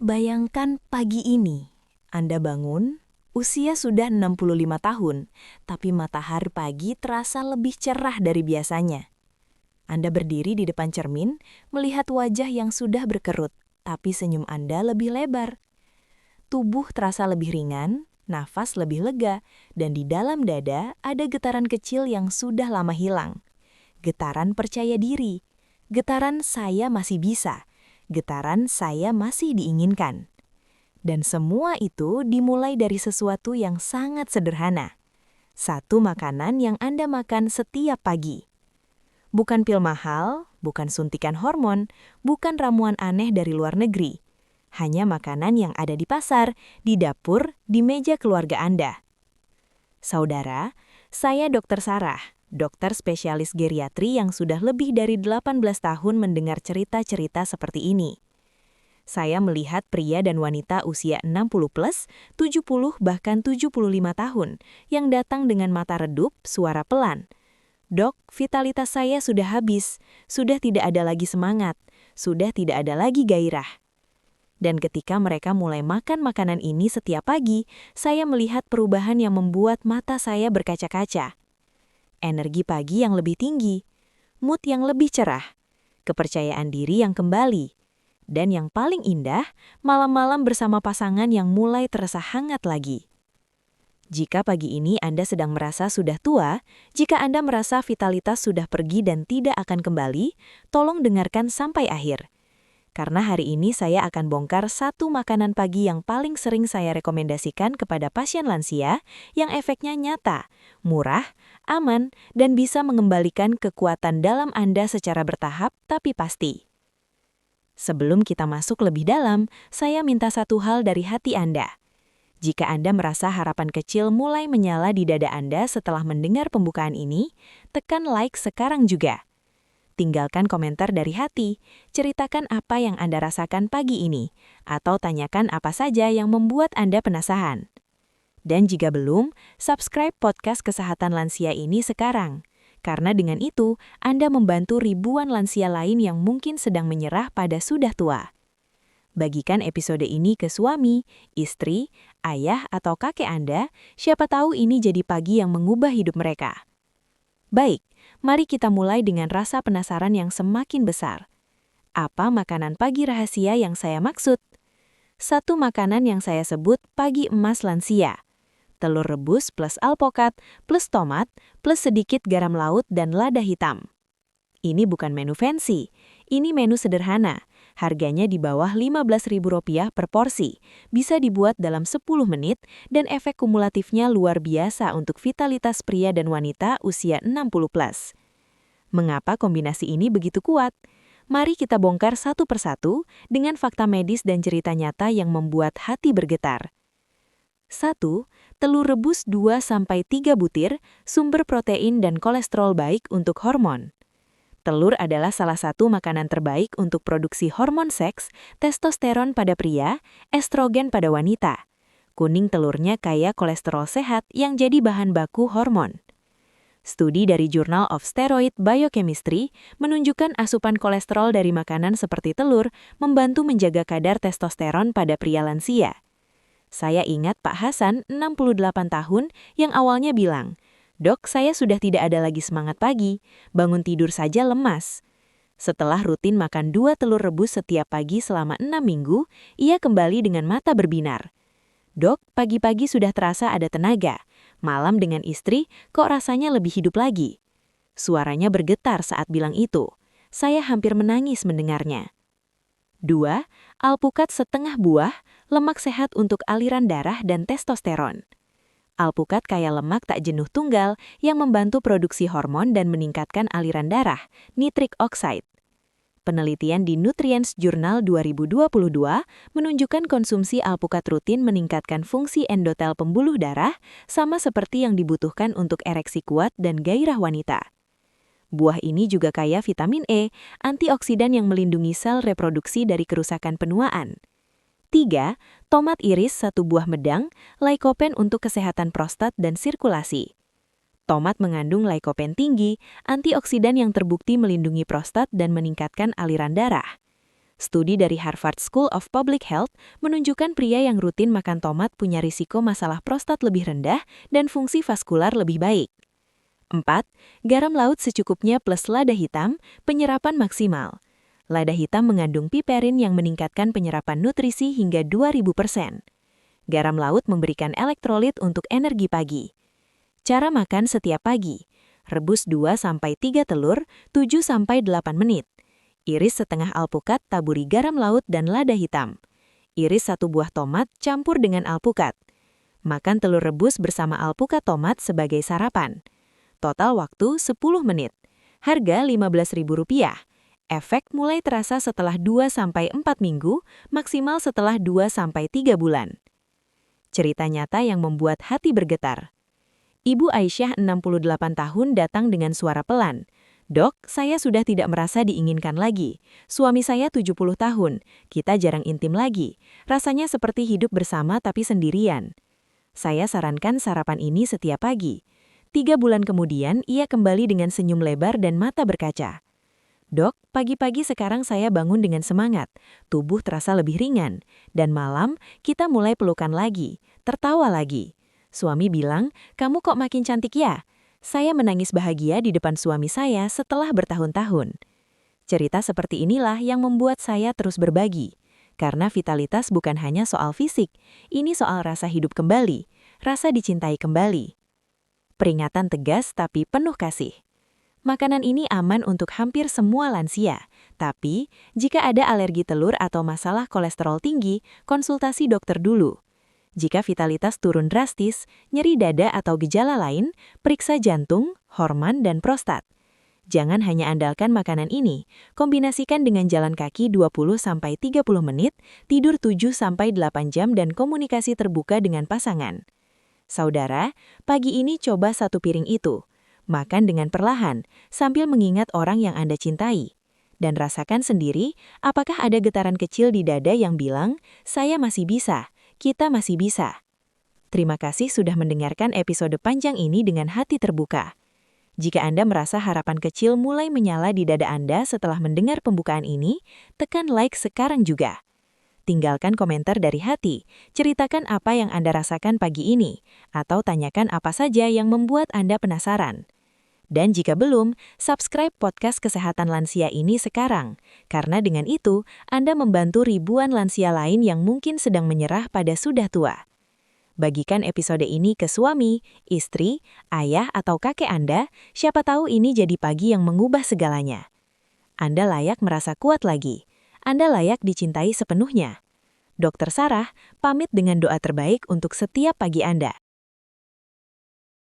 Bayangkan pagi ini, Anda bangun, usia sudah 65 tahun, tapi matahari pagi terasa lebih cerah dari biasanya. Anda berdiri di depan cermin, melihat wajah yang sudah berkerut, tapi senyum Anda lebih lebar. Tubuh terasa lebih ringan, nafas lebih lega, dan di dalam dada ada getaran kecil yang sudah lama hilang. Getaran percaya diri, getaran saya masih bisa, getaran saya masih diinginkan. Dan semua itu dimulai dari sesuatu yang sangat sederhana. Satu makanan yang Anda makan setiap pagi. Bukan pil mahal, bukan suntikan hormon, bukan ramuan aneh dari luar negeri. Hanya makanan yang ada di pasar, di dapur, di meja keluarga Anda. Saudara, saya Dr. Sarah, dokter spesialis geriatri yang sudah lebih dari 18 tahun mendengar cerita-cerita seperti ini. Saya melihat pria dan wanita usia 60 plus, 70 bahkan 75 tahun yang datang dengan mata redup, suara pelan. Dok, vitalitas saya sudah habis, sudah tidak ada lagi semangat, sudah tidak ada lagi gairah. Dan ketika mereka mulai makan makanan ini setiap pagi, saya melihat perubahan yang membuat mata saya berkaca-kaca. Energi pagi yang lebih tinggi, mood yang lebih cerah, kepercayaan diri yang kembali. Dan yang paling indah, malam-malam bersama pasangan yang mulai terasa hangat lagi. Jika pagi ini Anda sedang merasa sudah tua, jika Anda merasa vitalitas sudah pergi dan tidak akan kembali, tolong dengarkan sampai akhir. Karena hari ini saya akan bongkar satu makanan pagi yang paling sering saya rekomendasikan kepada pasien lansia yang efeknya nyata, murah, aman, dan bisa mengembalikan kekuatan dalam Anda secara bertahap tapi pasti. Sebelum kita masuk lebih dalam, saya minta satu hal dari hati Anda. Jika Anda merasa harapan kecil mulai menyala di dada Anda setelah mendengar pembukaan ini, tekan like sekarang juga. Tinggalkan komentar dari hati, ceritakan apa yang Anda rasakan pagi ini, atau tanyakan apa saja yang membuat Anda penasaran. Dan jika belum, subscribe podcast Kesehatan Lansia ini sekarang. Karena dengan itu, Anda membantu ribuan lansia lain yang mungkin sedang menyerah pada sudah tua. Bagikan episode ini ke suami, istri, ayah, atau kakek Anda, siapa tahu ini jadi pagi yang mengubah hidup mereka. Baik, mari kita mulai dengan rasa penasaran yang semakin besar. Apa makanan pagi rahasia yang saya maksud? Satu makanan yang saya sebut pagi emas lansia. Telur rebus plus alpukat, plus tomat, plus sedikit garam laut dan lada hitam. Ini bukan menu fancy, ini menu sederhana. Harganya di bawah Rp15.000 per porsi, bisa dibuat dalam 10 menit, dan efek kumulatifnya luar biasa untuk vitalitas pria dan wanita usia 60 plus. Mengapa kombinasi ini begitu kuat? Mari kita bongkar satu persatu dengan fakta medis dan cerita nyata yang membuat hati bergetar. 1. Telur rebus 2-3 butir, sumber protein dan kolesterol baik untuk hormon. Telur adalah salah satu makanan terbaik untuk produksi hormon seks, testosteron pada pria, estrogen pada wanita. Kuning telurnya kaya kolesterol sehat yang jadi bahan baku hormon. Studi dari Journal of Steroid Biochemistry menunjukkan asupan kolesterol dari makanan seperti telur membantu menjaga kadar testosteron pada pria lansia. Saya ingat Pak Hasan, 68 tahun, yang awalnya bilang, "Dok, saya sudah tidak ada lagi semangat pagi, bangun tidur saja lemas." Setelah rutin makan 2 telur rebus setiap pagi selama 6 minggu, ia kembali dengan mata berbinar. "Dok, pagi-pagi sudah terasa ada tenaga. Malam dengan istri, kok rasanya lebih hidup lagi?" Suaranya bergetar saat bilang itu. Saya hampir menangis mendengarnya. 2. Alpukat setengah buah, lemak sehat untuk aliran darah dan testosteron. Alpukat kaya lemak tak jenuh tunggal yang membantu produksi hormon dan meningkatkan aliran darah, nitric oxide. Penelitian di Nutrients Journal 2022 menunjukkan konsumsi alpukat rutin meningkatkan fungsi endotel pembuluh darah sama seperti yang dibutuhkan untuk ereksi kuat dan gairah wanita. Buah ini juga kaya vitamin E, antioksidan yang melindungi sel reproduksi dari kerusakan penuaan. 3. Tomat iris 1 buah medang, lycopene untuk kesehatan prostat dan sirkulasi. Tomat mengandung lycopene tinggi, antioksidan yang terbukti melindungi prostat dan meningkatkan aliran darah. Studi dari Harvard School of Public Health menunjukkan pria yang rutin makan tomat punya risiko masalah prostat lebih rendah dan fungsi vaskular lebih baik. 4. Garam laut secukupnya plus lada hitam, penyerapan maksimal. Lada hitam mengandung piperin yang meningkatkan penyerapan nutrisi hingga 2000%. Garam laut memberikan elektrolit untuk energi pagi. Cara makan setiap pagi. Rebus 2-3 telur, 7-8 menit. Iris setengah alpukat, taburi garam laut dan lada hitam. Iris 1 buah tomat, campur dengan alpukat. Makan telur rebus bersama alpukat tomat sebagai sarapan. Total waktu 10 menit. Harga Rp15.000. Efek mulai terasa setelah 2-4 minggu, maksimal setelah 2-3 bulan. Cerita nyata yang membuat hati bergetar. Ibu Aisyah 68 tahun datang dengan suara pelan. Dok, saya sudah tidak merasa diinginkan lagi. Suami saya 70 tahun, kita jarang intim lagi. Rasanya seperti hidup bersama tapi sendirian. Saya sarankan sarapan ini setiap pagi. 3 bulan kemudian, ia kembali dengan senyum lebar dan mata berkaca. Dok, pagi-pagi sekarang saya bangun dengan semangat. Tubuh terasa lebih ringan. Dan malam, kita mulai pelukan lagi, tertawa lagi. Suami bilang, kamu kok makin cantik ya? Saya menangis bahagia di depan suami saya setelah bertahun-tahun. Cerita seperti inilah yang membuat saya terus berbagi. Karena vitalitas bukan hanya soal fisik, ini soal rasa hidup kembali, rasa dicintai kembali. Peringatan tegas tapi penuh kasih. Makanan ini aman untuk hampir semua lansia, tapi jika ada alergi telur atau masalah kolesterol tinggi, konsultasi dokter dulu. Jika vitalitas turun drastis, nyeri dada atau gejala lain, periksa jantung, hormon, dan prostat. Jangan hanya andalkan makanan ini, kombinasikan dengan jalan kaki 20-30 menit, tidur 7-8 jam dan komunikasi terbuka dengan pasangan. Saudara, pagi ini coba 1 piring itu. Makan dengan perlahan, sambil mengingat orang yang Anda cintai. Dan rasakan sendiri, apakah ada getaran kecil di dada yang bilang, saya masih bisa. Kita masih bisa. Terima kasih sudah mendengarkan episode panjang ini dengan hati terbuka. Jika Anda merasa harapan kecil mulai menyala di dada Anda setelah mendengar pembukaan ini, tekan like sekarang juga. Tinggalkan komentar dari hati, ceritakan apa yang Anda rasakan pagi ini, atau tanyakan apa saja yang membuat Anda penasaran. Dan jika belum, subscribe podcast Kesehatan Lansia ini sekarang, karena dengan itu, Anda membantu ribuan lansia lain yang mungkin sedang menyerah pada sudah tua. Bagikan episode ini ke suami, istri, ayah, atau kakek Anda, siapa tahu ini jadi pagi yang mengubah segalanya. Anda layak merasa kuat lagi. Anda layak dicintai sepenuhnya. Dr. Sarah, pamit dengan doa terbaik untuk setiap pagi Anda.